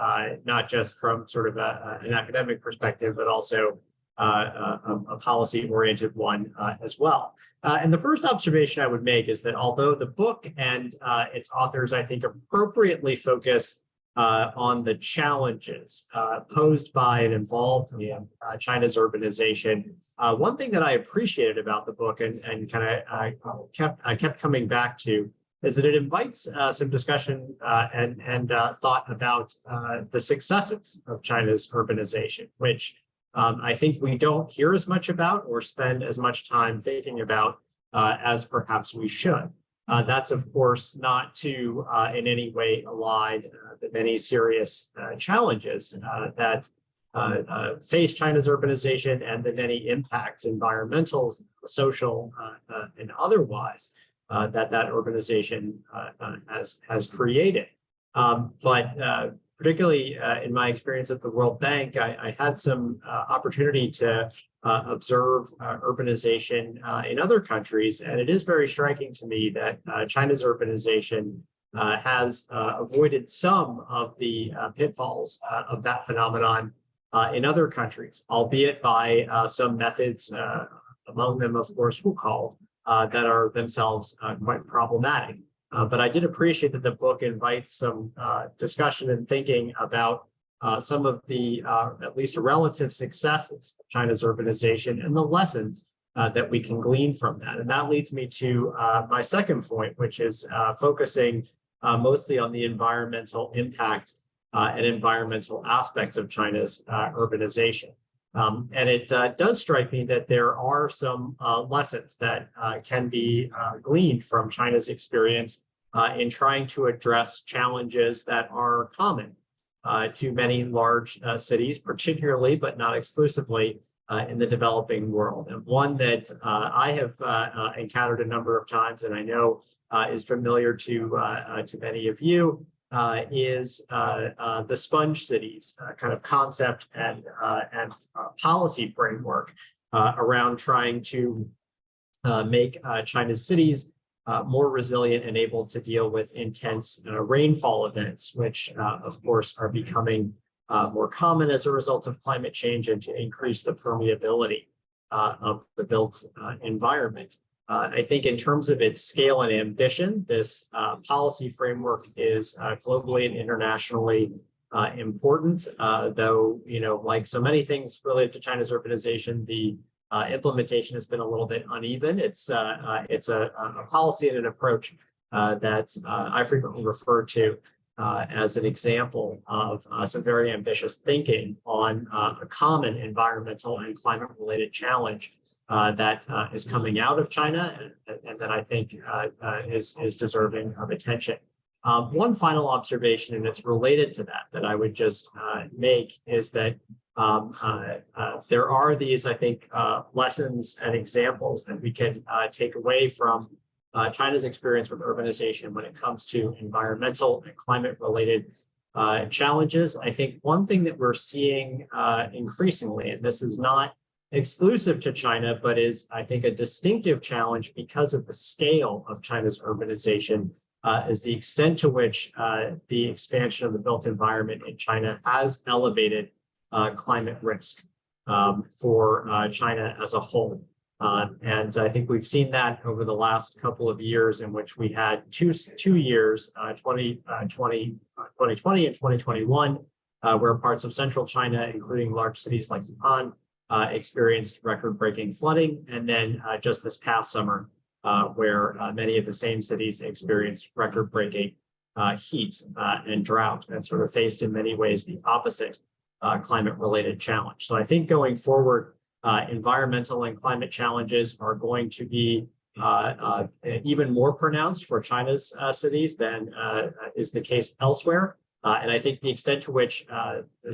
not just from sort of an academic perspective, but also a policy-oriented one as well. And the first observation I would make is that although the book and its authors, I think, appropriately focus on the challenges posed by and involved in China's urbanization, one thing that I appreciated about the book and kind of I kept coming back to is that it invites some discussion and thought about the successes of China's urbanization, which I think we don't hear as much about or spend as much time thinking about as perhaps we should. That's, of course, not to in any way elide the many serious challenges that face China's urbanization and the many impacts, environmental, social, and otherwise, that urbanization has created. But particularly in my experience at the World Bank, I had some opportunity to observe urbanization in other countries, and it is very striking to me that China's urbanization has avoided some of the pitfalls of that phenomenon in other countries, albeit by some methods, among them, of course, Hukou, that are themselves quite problematic. But I did appreciate that the book invites some discussion and thinking about some of the at least relative successes of China's urbanization and the lessons that we can glean from that. And that leads me to my second point, which is focusing mostly on the environmental impact and environmental aspects of China's urbanization. And it does strike me that there are some lessons that can be gleaned from China's experience in trying to address challenges that are common to many large cities, particularly, but not exclusively, in the developing world. And one that I have encountered a number of times, and I know is familiar to many of you, is the sponge cities kind of concept and policy framework around trying to make China's cities more resilient and able to deal with intense rainfall events, which of course are becoming more common as a result of climate change, and to increase the permeability of the built environment. I think in terms of its scale and ambition, this policy framework is globally and internationally important, though, like so many things related to China's urbanization, the implementation has been a little bit uneven. It's a policy and an approach that I frequently refer to as an example of some very ambitious thinking on a common environmental and climate-related challenge that is coming out of China, and that I think is deserving of attention. One final observation, and it's related to that I would just make, is that there are these, I think, lessons and examples that we can take away from China's experience with urbanization when it comes to environmental and climate-related challenges. I think one thing that we're seeing increasingly, and this is not exclusive to China, but is, I think, a distinctive challenge because of the scale of China's urbanization, is the extent to which the expansion of the built environment in China has elevated climate risk for China as a whole. And I think we've seen that over the last couple of years, in which we had two years, 2020 and 2021, where parts of central China, including large cities like Wuhan, experienced record-breaking flooding. And then just this past summer, where many of the same cities experienced record-breaking heat and drought, and sort of faced in many ways the opposite climate-related challenge. So I think going forward, environmental and climate challenges are going to be even more pronounced for China's cities than is the case elsewhere. And I think the extent to which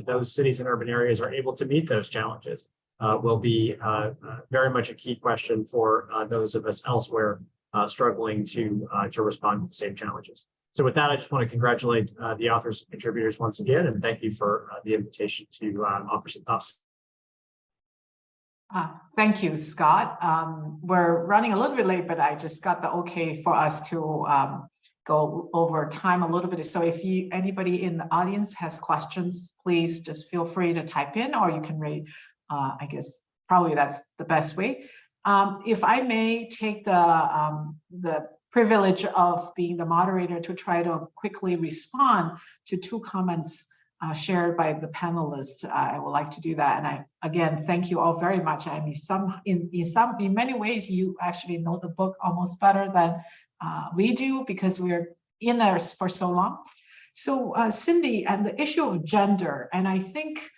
those cities and urban areas are able to meet those challenges will be very much a key question for those of us elsewhere struggling to respond to the same challenges. So with that, I just want to congratulate the authors and contributors once again, and thank you for the invitation to offer some thoughts. Thank you, Scott. We're running a little bit late, but I just got the okay for us to go over time a little bit. So if anybody in the audience has questions, please just feel free to type in, or you can read. I guess probably that's the best way. If I may take the privilege of being the moderator to try to quickly respond to two comments shared by the panelists, I would like to do that. And I, again, thank you all very much. I mean, in many ways, you actually know the book almost better than we do, because we're in there for so long. So Cindy, and the issue of gender, and I think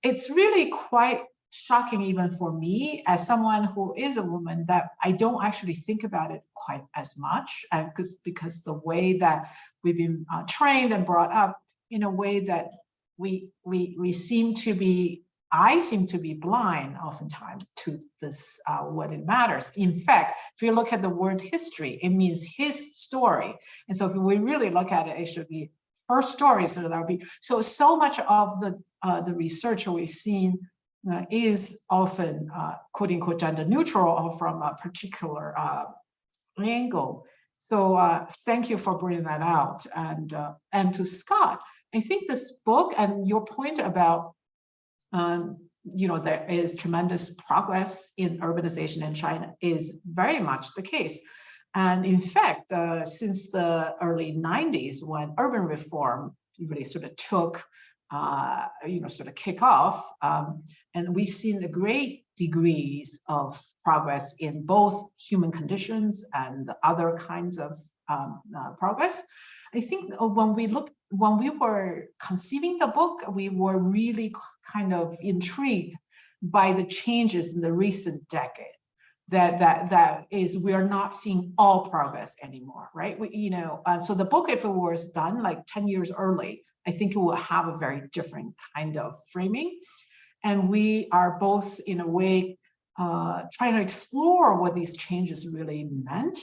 it's really quite shocking, even for me as someone who is a woman, that I don't actually think about it quite as much, and because the way that we've been trained and brought up, in a way that we seem to be, I seem to be blind oftentimes to this, what it matters. In fact, if you look at the word history, it means his story. And so if we really look at it, it should be first story. So that would be, so much of the research we've seen is often quote unquote gender neutral, or from a particular angle. So thank you for bringing that out. And to Scott, I think this book and your point about, there is tremendous progress in urbanization in China is very much the case. And in fact, since the early 90s, when urban reform really sort of took, sort of kick off, and we've seen the great degrees of progress in both human conditions and other kinds of progress. I think when we were conceiving the book, we were really kind of intrigued by the changes in the recent decade. That is, we are not seeing all progress anymore, right? So the book, if it was done like 10 years early, I think it will have a very different kind of framing. And we are both, in a way, trying to explore what these changes really meant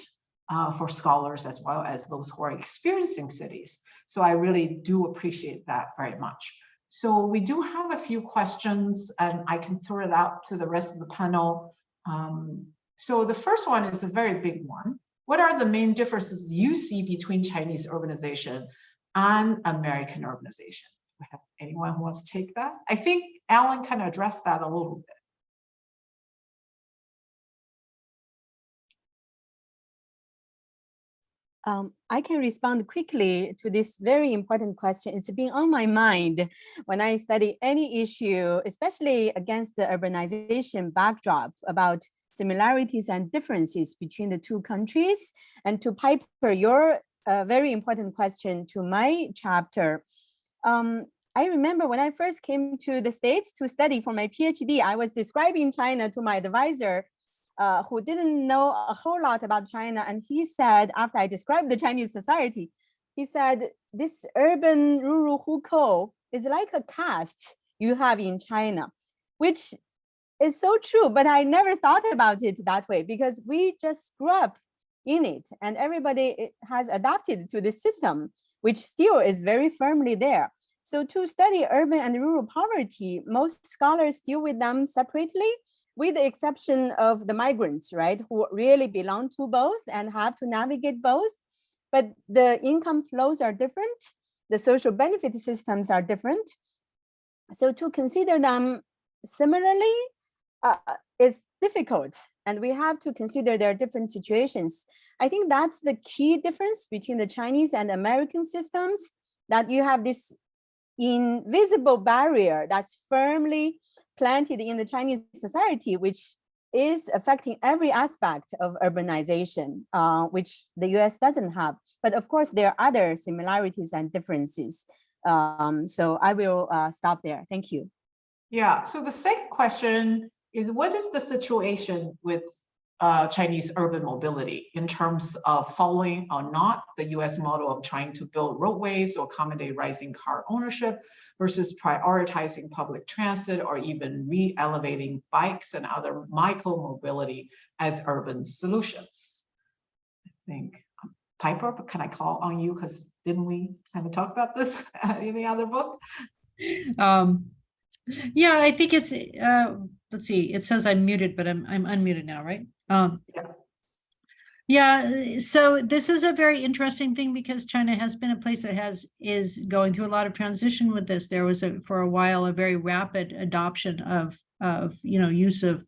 for scholars as well as those who are experiencing cities. So I really do appreciate that very much. So we do have a few questions, and I can throw it out to the rest of the panel. So the first one is a very big one. What are the main differences you see between Chinese urbanization and American urbanization? Do we have anyone who wants to take that? I think Alan kind of addressed that a little bit. I can respond quickly to this very important question. It's been on my mind when I study any issue, especially against the urbanization backdrop, about similarities and differences between the two countries. And to Piper, your very important question to my chapter. I remember when I first came to the States to study for my PhD, I was describing China to my advisor, who didn't know a whole lot about China. And he said, after I described the Chinese society, he said, this urban rural hukou is like a caste you have in China, which is so true, but I never thought about it that way, because we just grew up in it and everybody has adapted to this system. which still is very firmly there. So to study urban and rural poverty, most scholars deal with them separately, with the exception of the migrants, right, who really belong to both and have to navigate both. But the income flows are different. The social benefit systems are different. So to consider them similarly is difficult, and we have to consider their different situations. I think that's the key difference between the Chinese and American systems, that you have this invisible barrier that's firmly planted in the Chinese society, which is affecting every aspect of urbanization, which the US doesn't have. But of course, there are other similarities and differences. So I will stop there. Thank you. Yeah, so the second question is, what is the situation with Chinese urban mobility in terms of following or not the US model of trying to build roadways or accommodate rising car ownership versus prioritizing public transit or even re-elevating bikes and other micro-mobility as urban solutions? I think, Piper, can I call on you? Because didn't we kind of talk about this in the other book? Yeah, I think it's, let's see, it says I'm muted, but I'm unmuted now, right? Yeah, so this is a very interesting thing because China has been a place that is going through a lot of transition with this. There was for a while a very rapid adoption of use of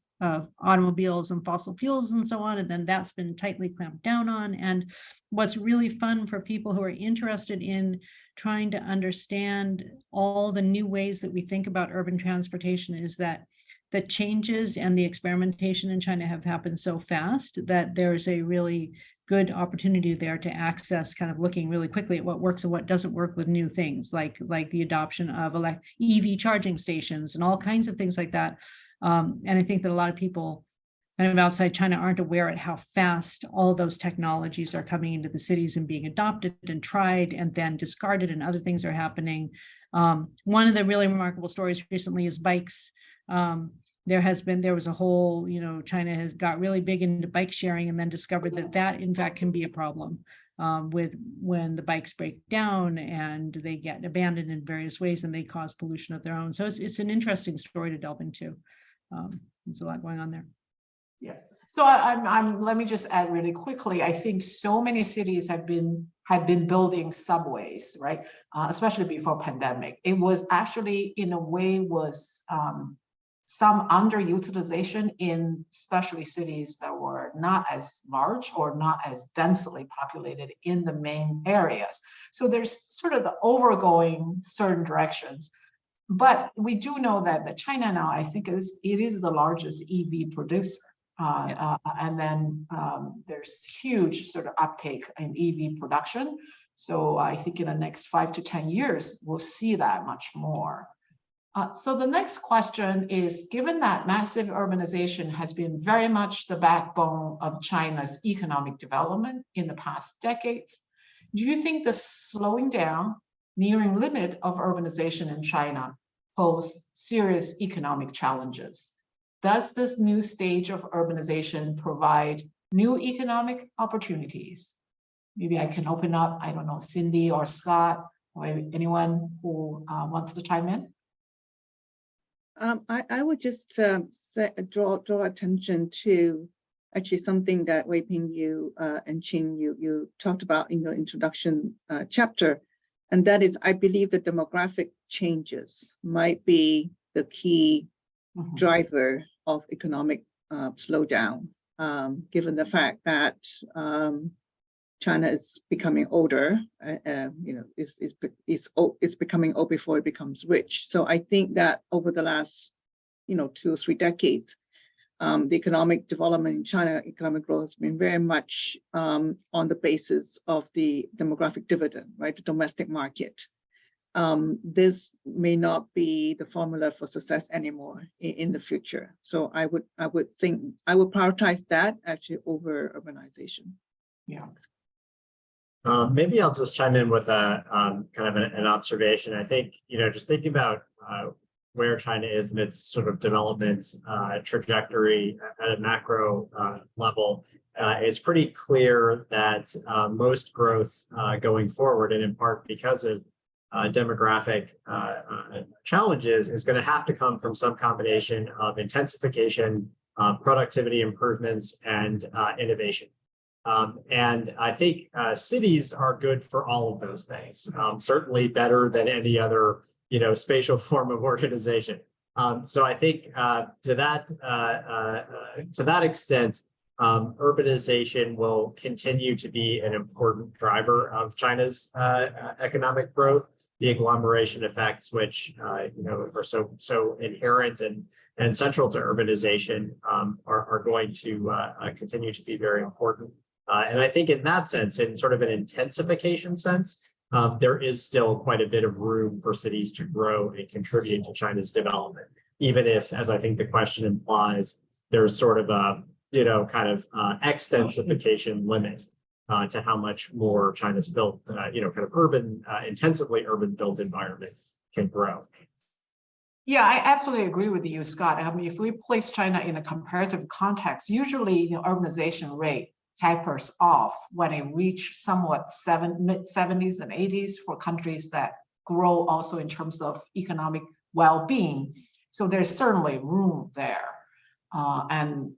automobiles and fossil fuels and so on, and then that's been tightly clamped down on. And what's really fun for people who are interested in trying to understand all the new ways that we think about urban transportation is that the changes and the experimentation in China have happened so fast that there's a really good opportunity there to access kind of looking really quickly at what works and what doesn't work with new things like the adoption of EV charging stations and all kinds of things like that. And I think that a lot of people kind of outside China aren't aware at how fast all those technologies are coming into the cities and being adopted and tried and then discarded, and other things are happening. One of the really remarkable stories recently is bikes. There was a whole, China has got really big into bike sharing and then discovered that in fact can be a problem with when the bikes break down and they get abandoned in various ways and they cause pollution of their own. So it's an interesting story to delve into. There's a lot going on there. Yeah. So let me just add really quickly. I think so many cities had been building subways, right? Especially before pandemic. It was actually in a way some underutilization in especially cities that were not as large or not as densely populated in the main areas. So there's sort of the overgoing certain directions. But we do know that China now, I think it is the largest EV producer. And then there's huge sort of uptake in EV production. So I think in the next 5 to 10 years, we'll see that much more. So the next question is, given that massive urbanization has been very much the backbone of China's economic development in the past decades, do you think the slowing down, nearing limit of urbanization in China pose serious economic challenges? Does this new stage of urbanization provide new economic opportunities? Maybe I can open up, I don't know, Cindy or Scott, or anyone who wants to chime in. I would just draw attention to actually something that Weiping, you and Qing, you talked about in your introduction chapter, and that is, I believe the demographic changes might be the key driver of economic slowdown, given the fact that China is becoming older, it's becoming old before it becomes rich. So I think that over the last, 2 or 3 decades, the economic development in China, economic growth has been very much on the basis of the demographic dividend, right? The domestic market. This may not be the formula for success anymore in the future. So I would prioritize that actually over urbanization. Yeah. Maybe I'll just chime in with a kind of an observation. I think, just thinking about where China is in its sort of development trajectory at a macro level, it's pretty clear that most growth going forward, and in part because of demographic challenges, is going to have to come from some combination of intensification, productivity improvements, and innovation. And I think cities are good for all of those things, certainly better than any other, spatial form of organization. So I think to that extent, urbanization will continue to be an important driver of China's economic growth. The agglomeration effects, which are so inherent and central to urbanization, are going to continue to be very important. And I think in that sense, in sort of an intensification sense, there is still quite a bit of room for cities to grow and contribute to China's development, even if, as I think the question implies, there's sort of a kind of extensification limit to how much more China's built, kind of urban, intensively urban built environment can grow. Yeah, I absolutely agree with you, Scott. I mean, if we place China in a comparative context, usually the urbanization rate tapers off when it reaches somewhat mid-70s and 80s for countries that grow also in terms of economic well-being. So there's certainly room there. And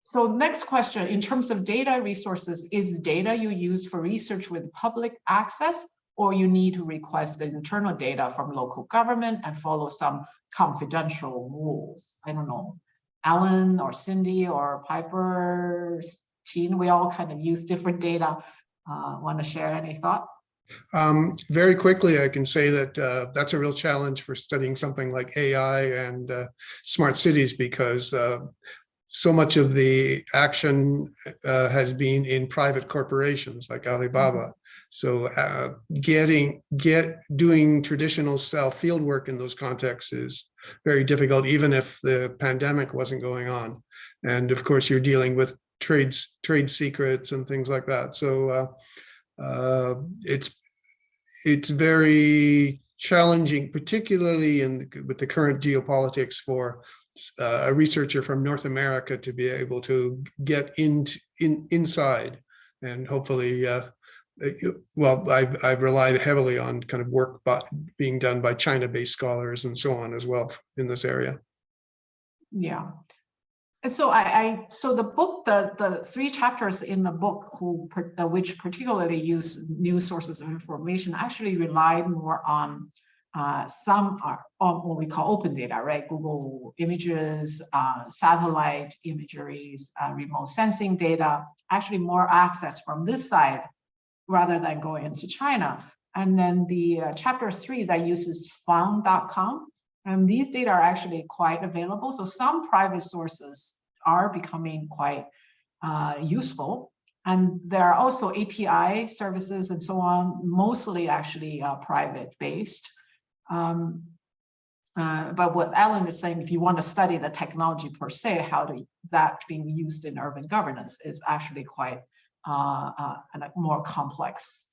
so next question, in terms of data resources, is the data you use for research with public access, or you need to request the internal data from local government and follow some confidential rules? I don't know, Alan or Cindy or Piper, Jean, we all kind of use different data. Want to share any thought? Very quickly, I can say that that's a real challenge for studying something like AI and smart cities, because so much of the action has been in private corporations like Alibaba. So doing traditional style field work in those contexts is very difficult, even if the pandemic wasn't going on. And of course, you're dealing with trade secrets and things like that. So it's very challenging, particularly with the current geopolitics, for a researcher from North America to be able to get inside, and hopefully, I've relied heavily on kind of work being done by China-based scholars and so on as well in this area. Yeah. And so so the book, the 3 chapters in the book which particularly use new sources of information actually relied more on some are on what we call open data, right? Google images, satellite imageries, remote sensing data, actually more access from this side rather than going into China. And then the chapter 3 that uses found.com. And these data are actually quite available. So some private sources are becoming quite useful. And there are also API services and so on, mostly actually private based. But what Alan is saying, if you want to study the technology per se, how that being used in urban governance is actually quite more complex.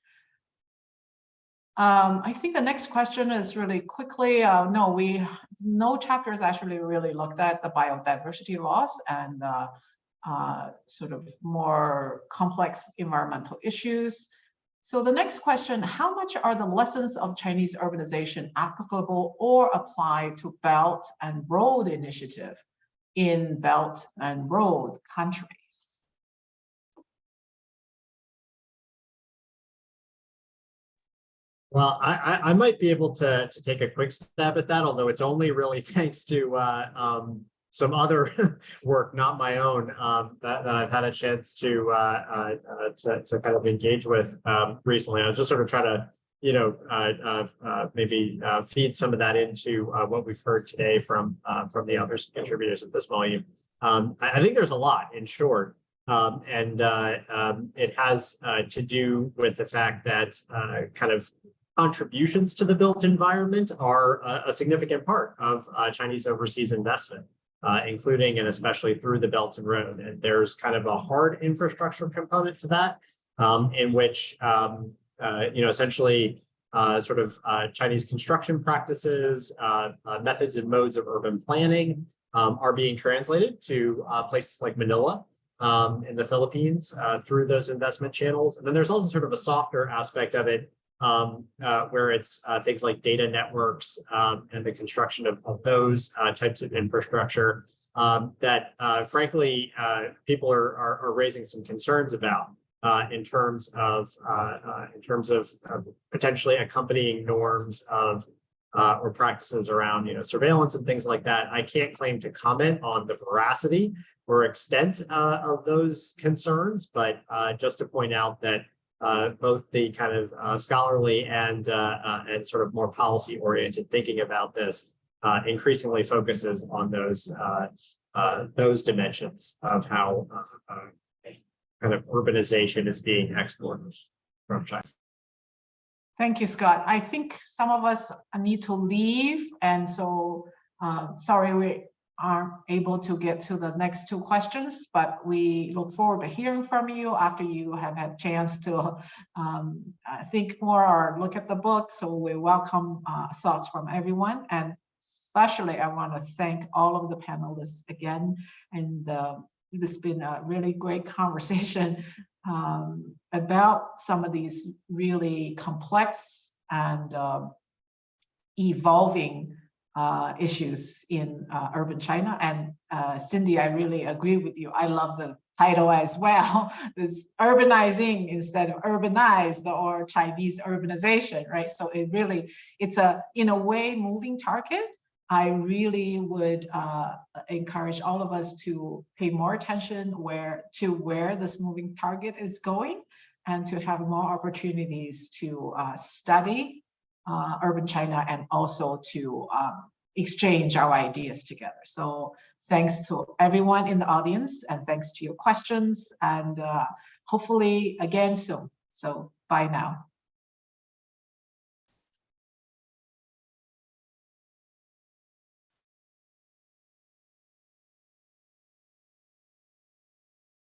I think the next question is really quickly, no chapters actually really looked at the biodiversity loss and sort of more complex environmental issues. So the next question, how much are the lessons of Chinese urbanization applicable or applied to Belt and Road Initiative in Belt and Road countries? Well, I might be able to take a quick stab at that, although it's only really thanks to some other work, not my own, that I've had a chance to kind of engage with recently. I'll just sort of try to, maybe feed some of that into what we've heard today from the other contributors of this volume. I think there's a lot, in short. And it has to do with the fact that kind of contributions to the built environment are a significant part of Chinese overseas investment, including and especially through the Belt and Road. And there's kind of a hard infrastructure component to that, in which, essentially Chinese construction practices, methods and modes of urban planning are being translated to places like Manila in the Philippines through those investment channels. And then there's also sort of a softer aspect of it where it's things like data networks and the construction of those types of infrastructure that frankly people are raising some concerns about in terms of potentially accompanying norms of or practices around surveillance and things like that. I can't claim to comment on the veracity or extent of those concerns, but just to point out that both the kind of scholarly and sort of more policy oriented thinking about this increasingly focuses on those dimensions of how kind of urbanization is being exported from China. Thank you, Scott. I think some of us need to leave, and so sorry we aren't able to get to the next two questions, but we look forward to hearing from you after you have had a chance to think more or look at the book. So we welcome thoughts from everyone, and especially I want to thank all of the panelists again, and this has been a really great conversation about some of these really complex and evolving issues in urban China. And Cindy, I really agree with you. I love the title as well. This urbanizing instead of urbanized, or Chinese urbanization, right? So it's a, in a way, moving target. I really would encourage all of us to pay more attention where this moving target is going, and to have more opportunities to study urban China, and also to exchange our ideas together. So thanks to everyone in the audience, and thanks to your questions, and hopefully again soon. So bye now.